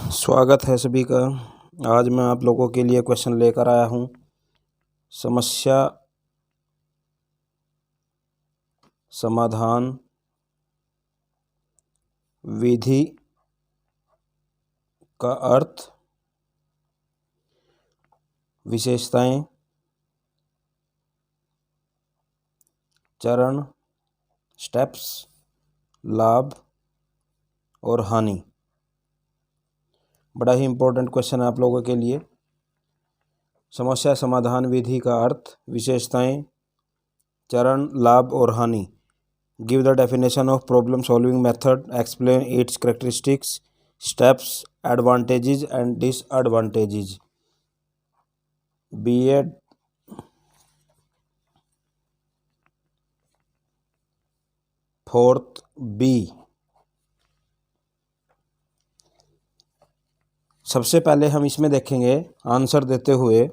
स्वागत है सभी का। आज मैं आप लोगों के लिए क्वेश्चन लेकर आया हूँ। समस्या समाधान विधि का अर्थ, विशेषताएं, चरण, स्टेप्स, लाभ और हानि। बड़ा ही इम्पोर्टेंट क्वेश्चन है आप लोगों के लिए। समस्या समाधान विधि का अर्थ, विशेषताएं, चरण, लाभ और हानि। Give the definition of problem solving method, explain it's characteristics, steps, advantages and disadvantages. B.Ed fourth B। सबसे पहले हम इसमें देखेंगे आंसर देते हुए,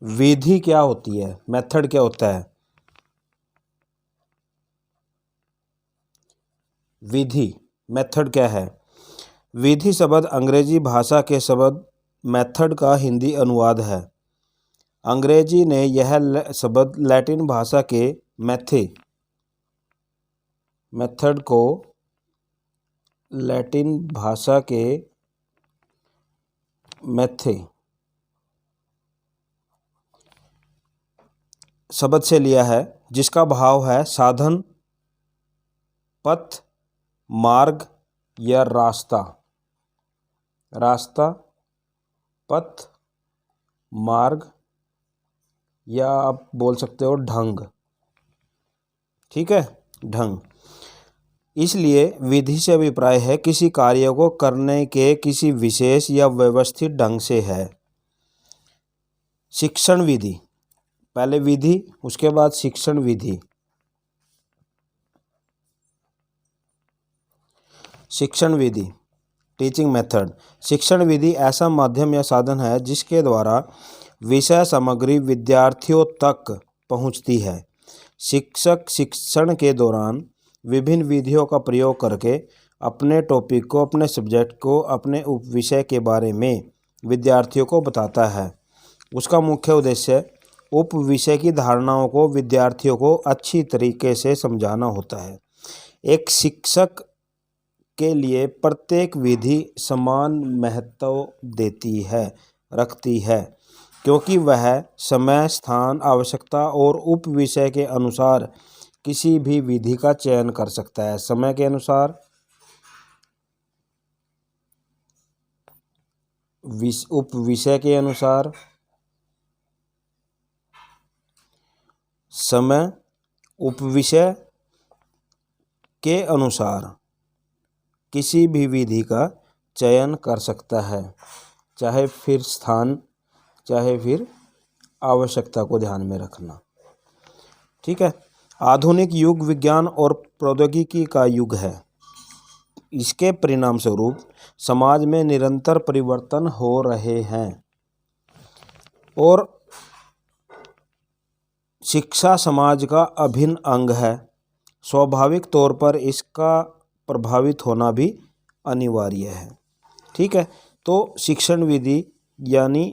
विधि क्या होती है, मेथड क्या होता है। विधि, मेथड क्या है। विधि शब्द अंग्रेजी भाषा के शब्द मेथड का हिंदी अनुवाद है। अंग्रेजी ने यह शब्द लैटिन भाषा के मेथड को लैटिन भाषा के शब्द से लिया है, जिसका भाव है साधन, पथ, मार्ग या रास्ता। पथ, मार्ग या आप बोल सकते हो ढंग। ठीक है, ढंग। इसलिए विधि से अभिप्राय है किसी कार्य को करने के किसी विशेष या व्यवस्थित ढंग से है। शिक्षण विधि, पहले विधि उसके बाद शिक्षण विधि। शिक्षण विधि, टीचिंग मेथड। शिक्षण विधि ऐसा माध्यम या साधन है जिसके द्वारा विषय सामग्री विद्यार्थियों तक पहुंचती है। शिक्षक शिक्षण के दौरान विभिन्न विधियों का प्रयोग करके अपने टॉपिक को, अपने सब्जेक्ट को, अपने उप विषय के बारे में विद्यार्थियों को बताता है। उसका मुख्य उद्देश्य उप विषय की धारणाओं को विद्यार्थियों को अच्छी तरीके से समझाना होता है। एक शिक्षक के लिए प्रत्येक विधि समान महत्व रखती है, क्योंकि वह समय, स्थान, आवश्यकता और उप विषय के अनुसार किसी भी विधि का चयन कर सकता है। समय के अनुसार, उप विषय के अनुसार, समय, उप विषय के अनुसार किसी भी विधि का चयन कर सकता है, चाहे फिर स्थान, चाहे फिर आवश्यकता को ध्यान में रखना। ठीक है। आधुनिक युग विज्ञान और प्रौद्योगिकी का युग है। इसके परिणाम स्वरूप समाज में निरंतर परिवर्तन हो रहे हैं और शिक्षा समाज का अभिन्न अंग है। स्वाभाविक तौर पर इसका प्रभावित होना भी अनिवार्य है। ठीक है। तो शिक्षण विधि यानी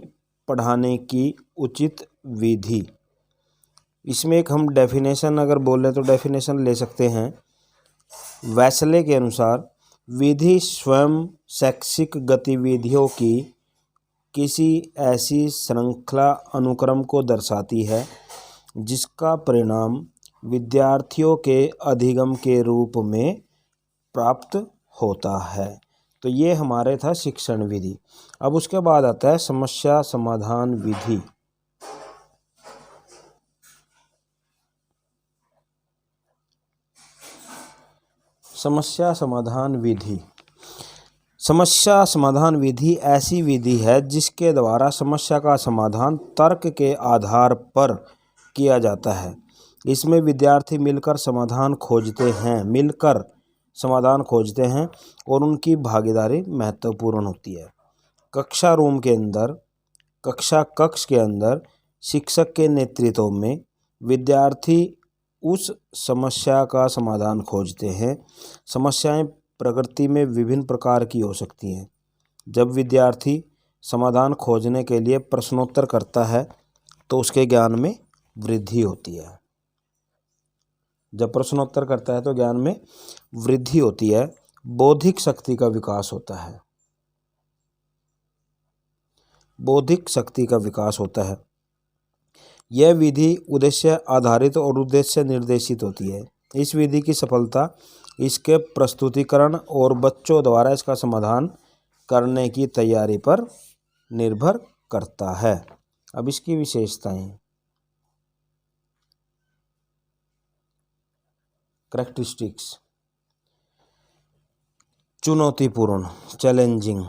पढ़ाने की उचित विधि। इसमें एक हम डेफिनेशन अगर बोलें तो डेफिनेशन ले सकते हैं। वेस्ले के अनुसार विधि स्वयं शैक्षिक गतिविधियों की किसी ऐसी श्रृंखला अनुक्रम को दर्शाती है जिसका परिणाम विद्यार्थियों के अधिगम के रूप में प्राप्त होता है। तो ये हमारे था शिक्षण विधि। अब उसके बाद आता है समस्या समाधान विधि। समस्या समाधान विधि। समस्या समाधान विधि ऐसी विधि है जिसके द्वारा समस्या का समाधान तर्क के आधार पर किया जाता है। इसमें विद्यार्थी मिलकर समाधान खोजते हैं और उनकी भागीदारी महत्वपूर्ण होती है। कक्षा कक्ष के अंदर शिक्षक के नेतृत्व में विद्यार्थी उस समस्या का समाधान खोजते हैं। समस्याएं प्रकृति में विभिन्न प्रकार की हो सकती हैं। जब विद्यार्थी समाधान खोजने के लिए प्रश्नोत्तर करता है तो उसके ज्ञान में वृद्धि होती है। जब प्रश्नोत्तर करता है तो ज्ञान में वृद्धि होती है। बौद्धिक शक्ति का विकास होता है। बौद्धिक शक्ति का विकास होता है। यह विधि उद्देश्य आधारित और उद्देश्य निर्देशित होती है। इस विधि की सफलता इसके प्रस्तुतिकरण और बच्चों द्वारा इसका समाधान करने की तैयारी पर निर्भर करता है। अब इसकी विशेषताएं, कैरेक्टरिस्टिक्स। चुनौतीपूर्ण, चैलेंजिंग।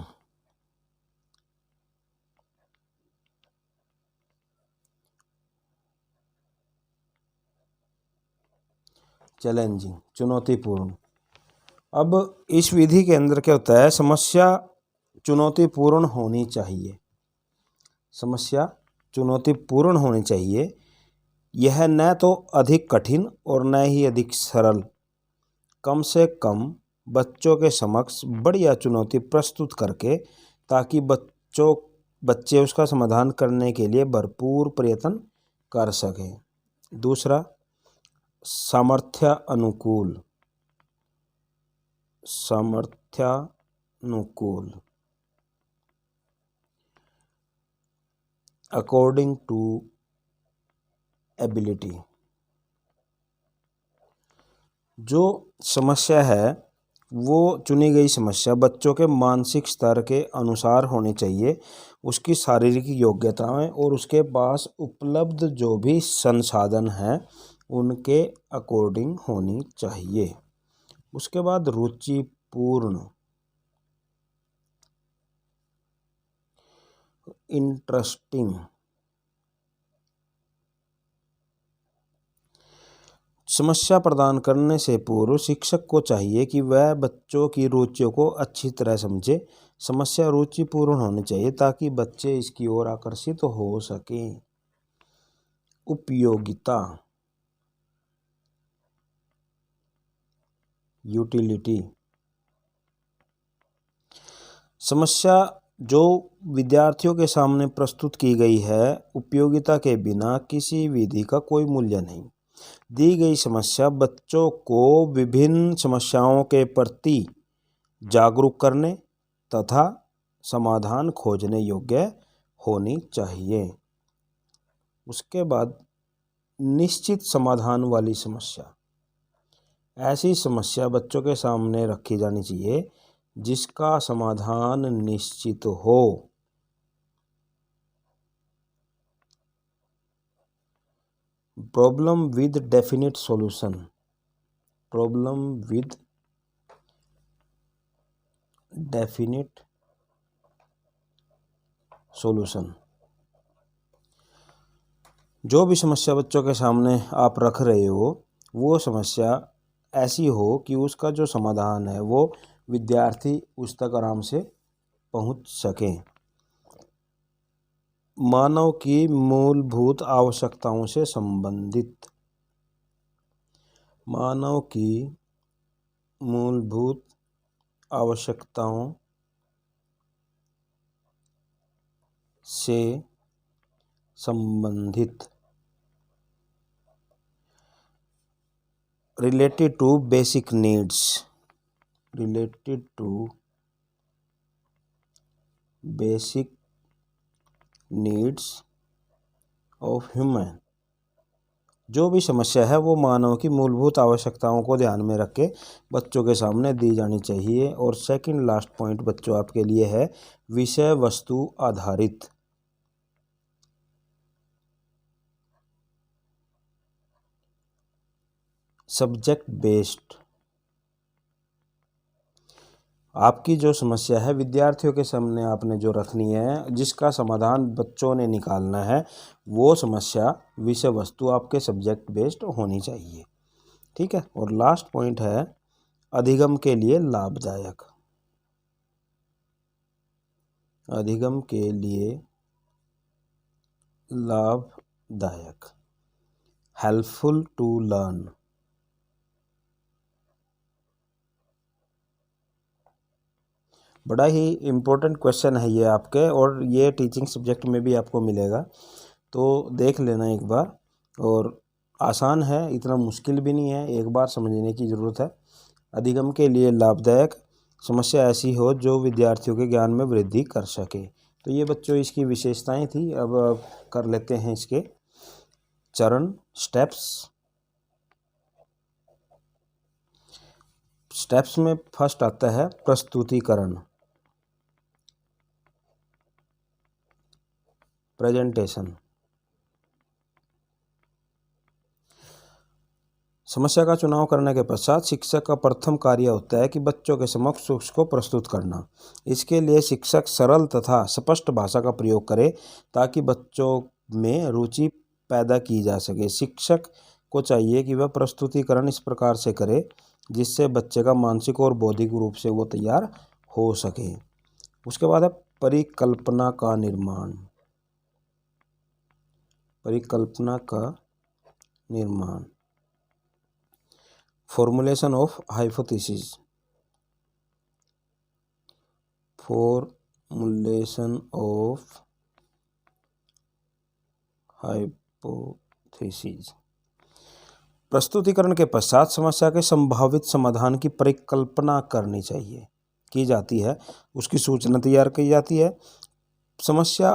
चैलेंजिंग, चुनौतीपूर्ण। अब इस विधि के अंदर क्या होता है, समस्या चुनौतीपूर्ण होनी चाहिए। समस्या चुनौतीपूर्ण होनी चाहिए। यह न तो अधिक कठिन और न ही अधिक सरल, कम से कम बच्चों के समक्ष बढ़िया चुनौती प्रस्तुत करके ताकि बच्चे उसका समाधान करने के लिए भरपूर प्रयत्न कर सकें। दूसरा, सामर्थ्य अनुकूल। सामर्थ्यानुकूल, अकॉर्डिंग टू एबिलिटी। जो समस्या है वो चुनी गई समस्या बच्चों के मानसिक स्तर के अनुसार होनी चाहिए। उसकी शारीरिक योग्यताएं और उसके पास उपलब्ध जो भी संसाधन हैं उनके अकॉर्डिंग होनी चाहिए। उसके बाद रुचिपूर्ण, इंटरेस्टिंग। समस्या प्रदान करने से पूर्व शिक्षक को चाहिए कि वह बच्चों की रुचियों को अच्छी तरह समझे। समस्या रुचिपूर्ण होनी चाहिए ताकि बच्चे इसकी ओर आकर्षित हो सकें। उपयोगिता, यूटिलिटी। समस्या जो विद्यार्थियों के सामने प्रस्तुत की गई है, उपयोगिता के बिना किसी विधि का कोई मूल्य नहीं। दी गई समस्या बच्चों को विभिन्न समस्याओं के प्रति जागरूक करने तथा समाधान खोजने योग्य होनी चाहिए। उसके बाद निश्चित समाधान वाली समस्या। ऐसी समस्या बच्चों के सामने रखी जानी चाहिए जिसका समाधान निश्चित हो। Problem with definite solution. Problem with definite solution. जो भी समस्या बच्चों के सामने आप रख रहे हो वो समस्या ऐसी हो कि उसका जो समाधान है वो विद्यार्थी उस तक आराम से पहुंच सकें। मानव की मूलभूत आवश्यकताओं से संबंधित। मानव की मूलभूत आवश्यकताओं से संबंधित। Related to basic needs. Related to basic needs of human. जो भी समस्या है वो मानव की मूलभूत आवश्यकताओं को ध्यान में रख के बच्चों के सामने दी जानी चाहिए। और सेकंड लास्ट पॉइंट बच्चों आपके लिए है विषय वस्तु आधारित। Subject based. आपकी जो समस्या है विद्यार्थियों के सामने आपने जो रखनी है, जिसका समाधान बच्चों ने निकालना है, वो समस्या विषय वस्तु आपके सब्जेक्ट बेस्ड होनी चाहिए। ठीक है। और लास्ट पॉइंट है अधिगम के लिए लाभदायक। अधिगम के लिए लाभदायक, हेल्पफुल टू लर्न। बड़ा ही इम्पोर्टेंट क्वेश्चन है ये आपके, और ये टीचिंग सब्जेक्ट में भी आपको मिलेगा, तो देख लेना एक बार। और आसान है, इतना मुश्किल भी नहीं है, एक बार समझने की ज़रूरत है। अधिगम के लिए लाभदायक समस्या ऐसी हो जो विद्यार्थियों के ज्ञान में वृद्धि कर सके। तो ये बच्चों इसकी विशेषताएं थी। अब कर लेते हैं इसके चरण, स्टेप्स। स्टेप्स में फर्स्ट आता है प्रस्तुतिकरण, प्रेजेंटेशन। समस्या का चुनाव करने के पश्चात शिक्षक का प्रथम कार्य होता है कि बच्चों के समक्ष उसको प्रस्तुत करना। इसके लिए शिक्षक सरल तथा स्पष्ट भाषा का प्रयोग करे ताकि बच्चों में रुचि पैदा की जा सके। शिक्षक को चाहिए कि वह प्रस्तुतिकरण इस प्रकार से करे जिससे बच्चे का मानसिक और बौद्धिक रूप से वो तैयार हो सके। उसके बाद है परिकल्पना का निर्माण। परिकल्पना का निर्माण, formulation of hypothesis. Formulation of hypothesis. प्रस्तुतिकरण के पश्चात समस्या के संभावित समाधान की परिकल्पना करनी चाहिए, की जाती है, उसकी सूचना तैयार की जाती है। समस्या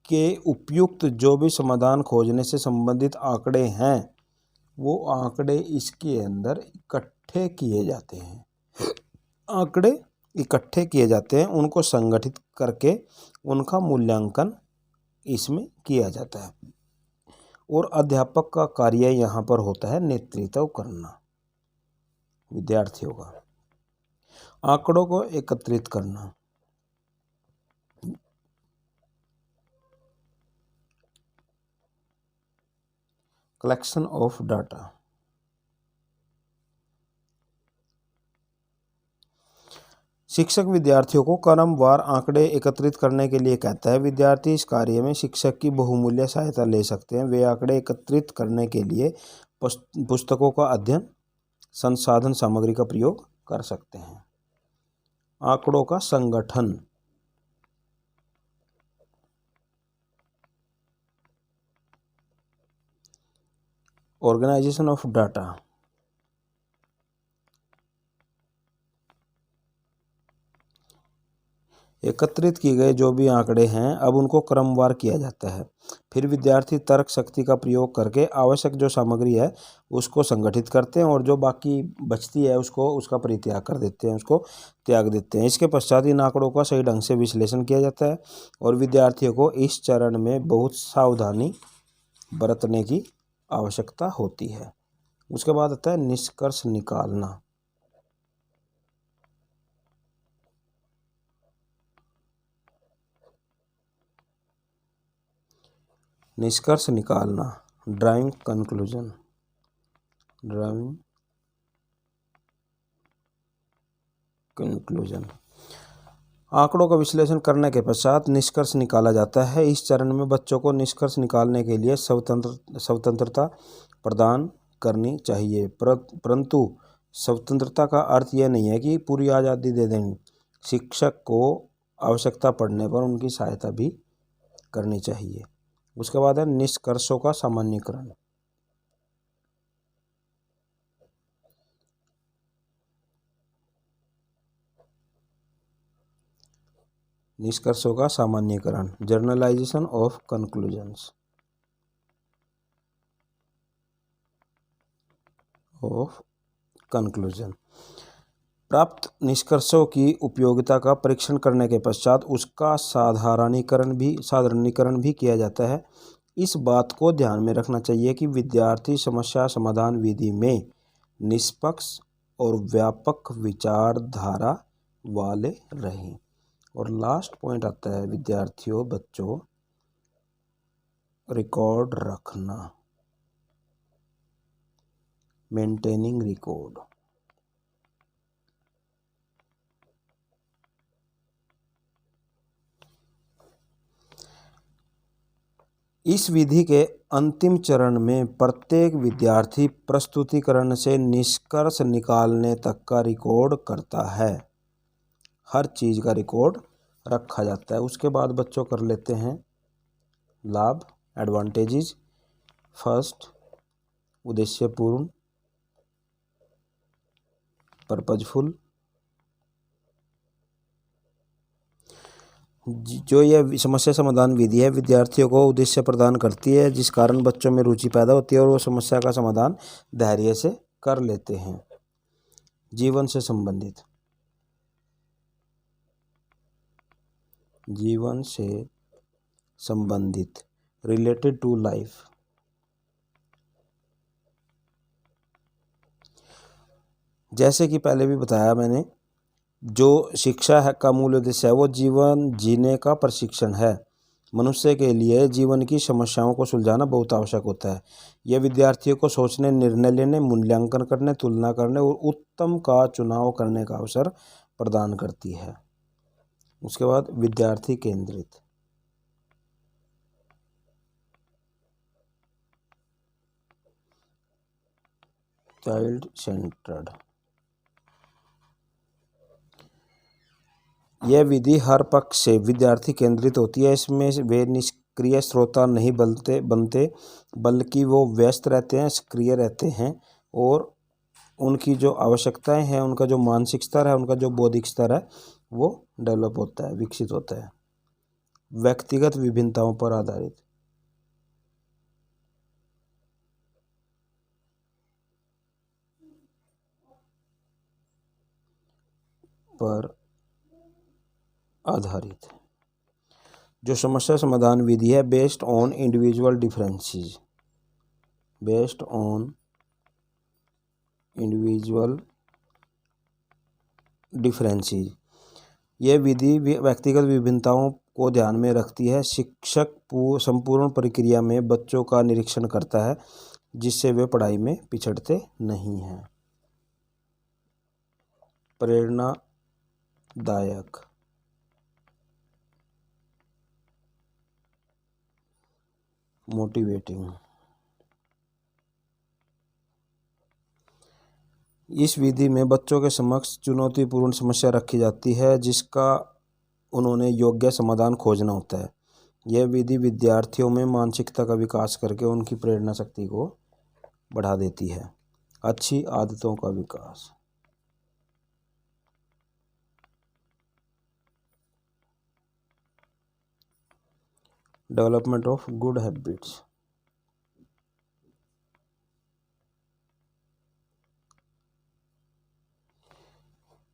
के उपयुक्त जो भी समाधान खोजने से संबंधित आंकड़े हैं वो आंकड़े इसके अंदर इकट्ठे किए जाते हैं। आंकड़े इकट्ठे किए जाते हैं, उनको संगठित करके उनका मूल्यांकन इसमें किया जाता है। और अध्यापक का कार्य यहाँ पर होता है नेतृत्व करना, विद्यार्थियों का आंकड़ों को एकत्रित करना। Collection of data. शिक्षक विद्यार्थियों को क्रमवार आंकड़े एकत्रित करने के लिए कहता है। विद्यार्थी इस कार्य में शिक्षक की बहुमूल्य सहायता ले सकते हैं। वे आंकड़े एकत्रित करने के लिए पुस्तकों का अध्ययन, संसाधन सामग्री का प्रयोग कर सकते हैं। आंकड़ों का संगठन। Organisation of data. एकत्रित किए गए जो भी आंकड़े हैं अब उनको क्रमवार किया जाता है। फिर विद्यार्थी तर्क शक्ति का प्रयोग करके आवश्यक जो सामग्री है उसको संगठित करते हैं और जो बाकी बचती है उसको उसका परित्याग कर देते हैं, उसको त्याग देते हैं। इसके पश्चात इन आंकड़ों का सही ढंग से विश्लेषण किया जाता है और विद्यार्थियों को इस चरण में बहुत सावधानी बरतने की आवश्यकता होती है। उसके बाद आता है निष्कर्ष निकालना। निष्कर्ष निकालना, ड्राइंग कंक्लूजन। Drawing conclusion. आंकड़ों का विश्लेषण करने के पश्चात निष्कर्ष निकाला जाता है। इस चरण में बच्चों को निष्कर्ष निकालने के लिए स्वतंत्रता प्रदान करनी चाहिए, परंतु स्वतंत्रता का अर्थ यह नहीं है कि पूरी आज़ादी दे देंगे। शिक्षक को आवश्यकता पड़ने पर उनकी सहायता भी करनी चाहिए। उसके बाद है निष्कर्षों का सामान्यीकरण। निष्कर्षों का सामान्यीकरण, journalisation of conclusions of conclusion. प्राप्त निष्कर्षों की उपयोगिता का परीक्षण करने के पश्चात उसका साधारणीकरण भी किया जाता है। इस बात को ध्यान में रखना चाहिए कि विद्यार्थी समस्या समाधान विधि में निष्पक्ष और व्यापक विचारधारा वाले रहें। और लास्ट पॉइंट आता है विद्यार्थियों, बच्चों, रिकॉर्ड रखना, मेंटेनिंग रिकॉर्ड। इस विधि के अंतिम चरण में प्रत्येक विद्यार्थी प्रस्तुतिकरण से निष्कर्ष निकालने तक का रिकॉर्ड करता है। हर चीज़ का रिकॉर्ड रखा जाता है। उसके बाद बच्चों कर लेते हैं लाभ, एडवांटेजेस। फर्स्ट, उद्देश्यपूर्ण, पर्पजफुल। जो यह समस्या समाधान विधि है विद्यार्थियों को उद्देश्य प्रदान करती है, जिस कारण बच्चों में रुचि पैदा होती है और वो समस्या का समाधान धैर्य से कर लेते हैं। जीवन से संबंधित, जीवन से संबंधित, रिलेटेड टू लाइफ। जैसे कि पहले भी बताया मैंने, जो शिक्षा है का मूल उद्देश्य है वो जीवन जीने का प्रशिक्षण है। मनुष्य के लिए जीवन की समस्याओं को सुलझाना बहुत आवश्यक होता है। यह विद्यार्थियों को सोचने, निर्णय लेने, मूल्यांकन करने, तुलना करने और उत्तम का चुनाव करने का अवसर प्रदान करती है। उसके बाद विद्यार्थी केंद्रित, चाइल्ड सेंटर्ड। यह विधि हर पक्ष से विद्यार्थी केंद्रित होती है। इसमें वे निष्क्रिय श्रोता नहीं बनते, बल्कि वो व्यस्त रहते हैं, सक्रिय रहते हैं और उनकी जो आवश्यकताएं हैं, उनका जो मानसिक स्तर है, उनका जो बौद्धिक स्तर है वो डेवलप होता है, विकसित होता है। व्यक्तिगत विभिन्नताओं पर आधारित, पर आधारित जो समस्या समाधान विधि है based on individual differences, based on individual differences. यह विधि व्यक्तिगत विभिन्नताओं को ध्यान में रखती है। शिक्षक संपूर्ण प्रक्रिया में बच्चों का निरीक्षण करता है, जिससे वे पढ़ाई में पिछड़ते नहीं हैं। प्रेरणादायक, मोटिवेटिंग। इस विधि में बच्चों के समक्ष चुनौतीपूर्ण समस्या रखी जाती है, जिसका उन्होंने योग्य समाधान खोजना होता है। यह विधि विद्यार्थियों में मानसिकता का विकास करके उनकी प्रेरणा शक्ति को बढ़ा देती है। अच्छी आदतों का विकास, डेवलपमेंट ऑफ गुड हैबिट्स।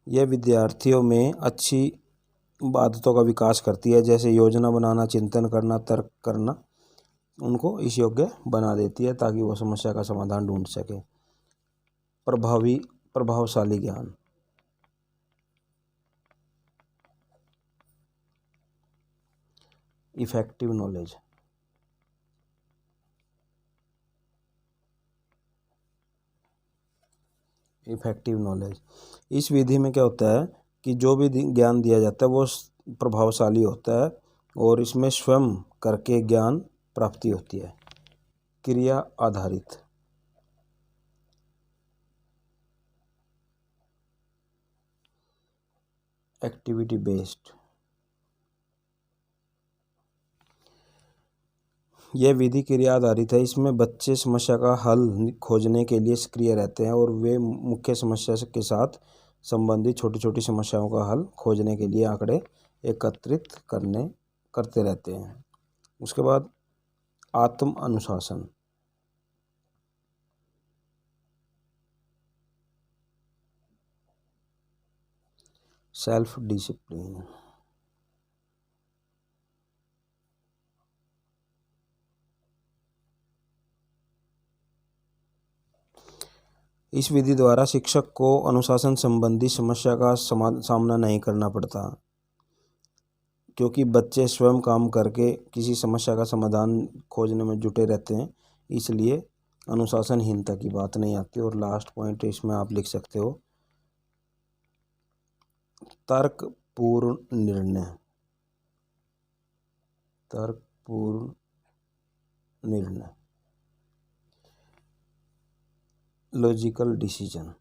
यह विद्यार्थियों में अच्छी आदतों का विकास करती है, जैसे योजना बनाना, चिंतन करना, तर्क करना। उनको इस योग्य बना देती है ताकि वो समस्या का समाधान ढूंढ सके। प्रभावशाली ज्ञान, इफेक्टिव नॉलेज। इफेक्टिव नॉलेज, इस विधि में क्या होता है कि जो भी ज्ञान दिया जाता है वो प्रभावशाली होता है और इसमें स्वयं करके ज्ञान प्राप्ति होती है। क्रिया आधारित, एक्टिविटी बेस्ड। यह विधि क्रिया आधारित है। इसमें बच्चे समस्या का हल खोजने के लिए सक्रिय रहते हैं और वे मुख्य समस्या के साथ संबंधित छोटी छोटी समस्याओं का हल खोजने के लिए आंकड़े एकत्रित करते रहते हैं। उसके बाद आत्म अनुशासन, सेल्फ डिसिप्लिन। इस विधि द्वारा शिक्षक को अनुशासन संबंधी समस्या का सामना नहीं करना पड़ता, क्योंकि बच्चे स्वयं काम करके किसी समस्या का समाधान खोजने में जुटे रहते हैं, इसलिए अनुशासनहीनता की बात नहीं आती। और लास्ट पॉइंट इसमें आप लिख सकते हो तर्कपूर्ण निर्णय, तर्कपूर्ण निर्णय, लॉजिकल डिसीजन।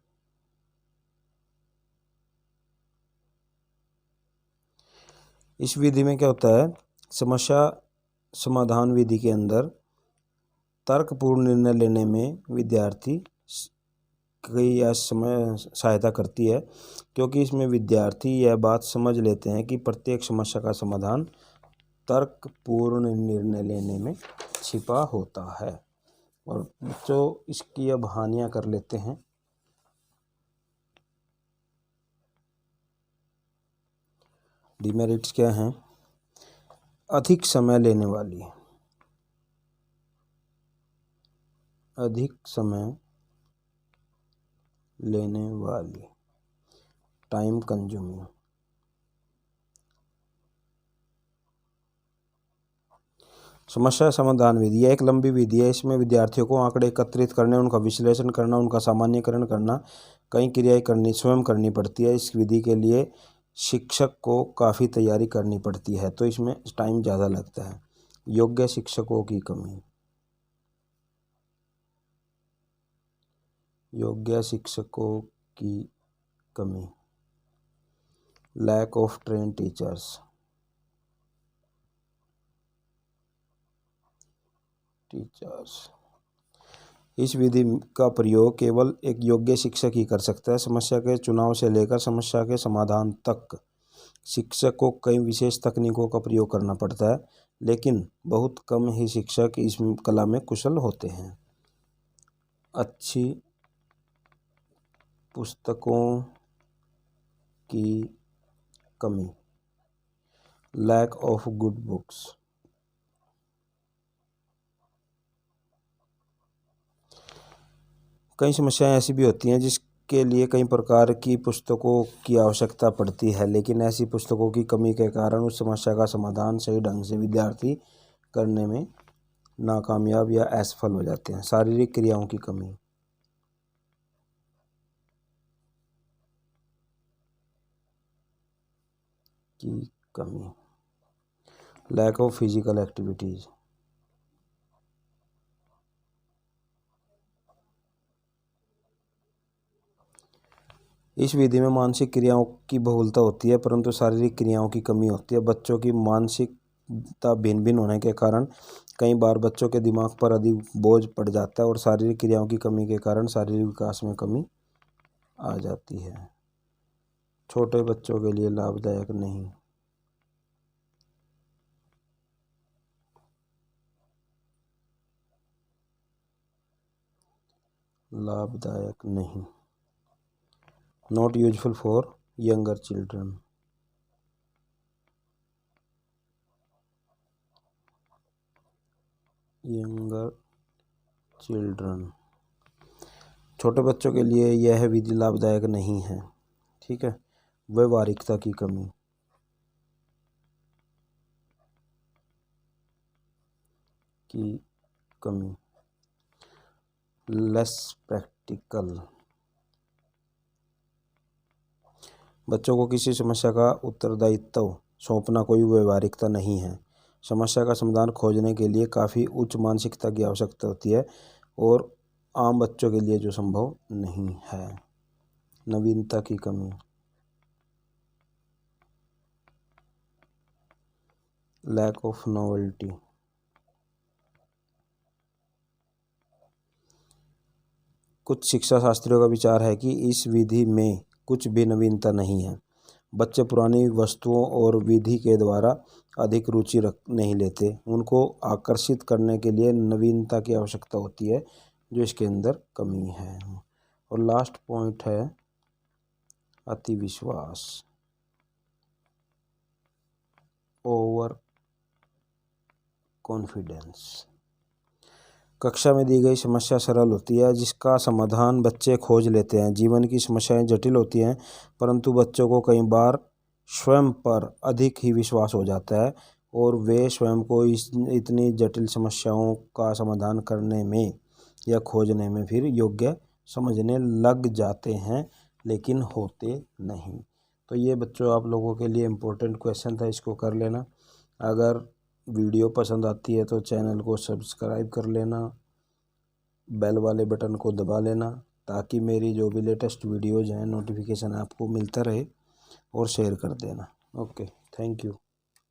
इस विधि में क्या होता है, समस्या समाधान विधि के अंदर तर्कपूर्ण निर्णय लेने में विद्यार्थी कई समय सहायता करती है, क्योंकि इसमें विद्यार्थी यह बात समझ लेते हैं कि प्रत्येक समस्या का समाधान तर्कपूर्ण निर्णय लेने में छिपा होता है। और बच्चों इसकी अब हानियाँ कर लेते हैं। डिमेरिट्स क्या हैं? अधिक समय लेने वाली, टाइम कंज्यूमिंग। समस्या समाधान विधि यह एक लंबी विधि है। इसमें विद्यार्थियों को आंकड़े एकत्रित करने, उनका विश्लेषण करना, उनका सामान्यीकरण करना, कई क्रियाएं स्वयं करनी पड़ती है। इस विधि के लिए शिक्षक को काफ़ी तैयारी करनी पड़ती है, तो इसमें टाइम ज़्यादा लगता है। योग्य शिक्षकों की कमी, लैक ऑफ ट्रेन टीचर्स, इस विधि का प्रयोग केवल एक योग्य शिक्षक ही कर सकता है। समस्या के चुनाव से लेकर समस्या के समाधान तक शिक्षक को कई विशेष तकनीकों का प्रयोग करना पड़ता है, लेकिन बहुत कम ही शिक्षक इस कला में कुशल होते हैं। अच्छी पुस्तकों की कमी, लैक ऑफ गुड बुक्स, कई समस्याएं ऐसी भी होती हैं जिसके लिए कई प्रकार की पुस्तकों की आवश्यकता पड़ती है, लेकिन ऐसी पुस्तकों की कमी के कारण उस समस्या का समाधान सही ढंग से विद्यार्थी करने में नाकामयाब या असफल हो जाते हैं। शारीरिक क्रियाओं की कमी, लैक ऑफ फिजिकल एक्टिविटीज, इस विधि में मानसिक क्रियाओं की बहुलता होती है, परंतु शारीरिक क्रियाओं की कमी होती है। बच्चों की मानसिकता भिन्न भिन्न होने के कारण कई बार बच्चों के दिमाग पर अधिक बोझ पड़ जाता है और शारीरिक क्रियाओं की कमी के कारण शारीरिक विकास में कमी आ जाती है। छोटे बच्चों के लिए लाभदायक नहीं, not useful for younger children, छोटे बच्चों के लिए यह विधि लाभदायक नहीं है। ठीक है। व्यवहारिकता की कमी, लेस प्रैक्टिकल, बच्चों को किसी समस्या का उत्तरदायित्व सौंपना कोई व्यवहारिकता नहीं है। समस्या का समाधान खोजने के लिए काफ़ी उच्च मानसिकता की आवश्यकता होती है और आम बच्चों के लिए जो संभव नहीं है। नवीनता की कमी, लैक ऑफ नोवेल्टी, कुछ शिक्षा शास्त्रियों का विचार है कि इस विधि में कुछ भी नवीनता नहीं है। बच्चे पुरानी वस्तुओं और विधि के द्वारा अधिक रुचि नहीं लेते। उनको आकर्षित करने के लिए नवीनता की आवश्यकता होती है, जो इसके अंदर कमी है। और लास्ट पॉइंट है अति विश्वास, ओवर कॉन्फिडेंस। कक्षा में दी गई समस्या सरल होती है जिसका समाधान बच्चे खोज लेते हैं। जीवन की समस्याएं जटिल होती हैं, परंतु बच्चों को कई बार स्वयं पर अधिक ही विश्वास हो जाता है और वे स्वयं को इतनी जटिल समस्याओं का समाधान करने में या खोजने में फिर योग्य समझने लग जाते हैं, लेकिन होते नहीं। तो ये बच्चों आप लोगों के लिए इम्पोर्टेंट क्वेश्चन था, इसको कर लेना। अगर वीडियो पसंद आती है तो चैनल को सब्सक्राइब कर लेना, बेल वाले बटन को दबा लेना, ताकि मेरी जो भी लेटेस्ट वीडियोज़ हैं नोटिफिकेशन आपको मिलता रहे, और शेयर कर देना। Okay, thank you.